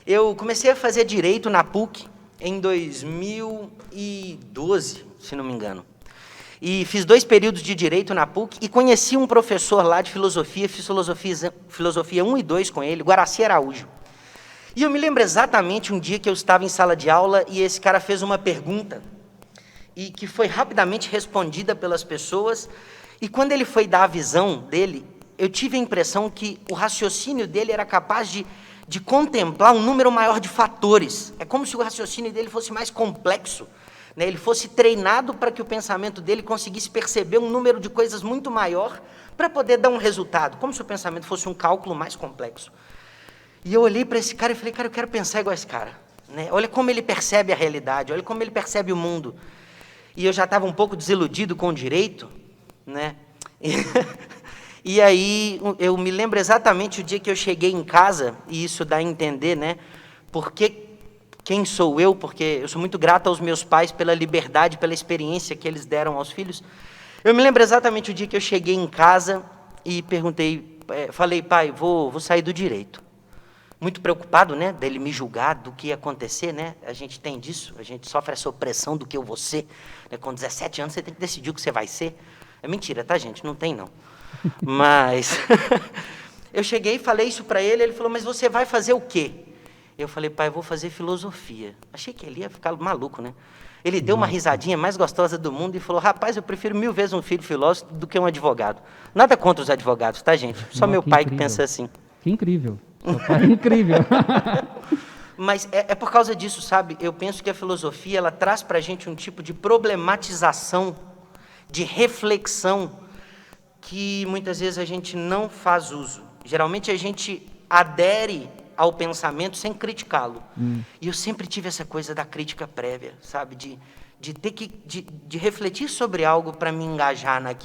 Eu comecei a fazer Direito na PUC em 2012, se não me engano. E fiz 2 períodos de Direito na PUC e conheci um professor lá de Filosofia, fiz Filosofia 1 e 2 com ele, Guaraci Araújo. E eu me lembro exatamente um dia que eu estava em sala de aula e esse cara fez uma pergunta e que foi rapidamente respondida pelas pessoas. E quando ele foi dar a visão dele, eu tive a impressão que o raciocínio dele era capaz de contemplar um número maior de fatores. É como se o raciocínio dele fosse mais complexo, né? Ele fosse treinado para que o pensamento dele conseguisse perceber um número de coisas muito maior para poder dar um resultado, como se o pensamento fosse um cálculo mais complexo. E eu olhei para esse cara e falei, cara, eu quero pensar igual a esse cara, né? Olha como ele percebe a realidade, olha como ele percebe o mundo. E eu já estava um pouco desiludido com o direito, né? E aí eu me lembro exatamente o dia que eu cheguei em casa, e isso dá a entender, né? Quem sou eu, porque eu sou muito grato aos meus pais pela liberdade, pela experiência que eles deram aos filhos. Eu me lembro exatamente o dia que eu cheguei em casa e perguntei, falei, pai, vou sair do direito. Muito preocupado, né, dele me julgar, do que ia acontecer, né? A gente tem disso, a gente sofre essa opressão do que eu vou ser. Né? Com 17 anos você tem que decidir o que você vai ser. É mentira, tá, gente? Não tem, não. Mas eu cheguei e falei isso para ele, ele falou, mas você vai fazer o quê? Eu falei, pai, eu vou fazer filosofia. Achei que ele ia ficar maluco, né? Ele deu uma risadinha mais gostosa do mundo e falou, rapaz, eu prefiro 1000 vezes um filho filósofo do que um advogado. Nada contra os advogados, tá, gente? Só meu pai que pensa assim. Que incrível. Seu pai é incrível. Mas é por causa disso, sabe? Eu penso que a filosofia, ela traz para a gente um tipo de problematização, de reflexão, que muitas vezes a gente não faz uso. Geralmente a gente adere ao pensamento sem criticá-lo. E eu sempre tive essa coisa da crítica prévia, sabe? De ter que refletir sobre algo para me engajar naquilo.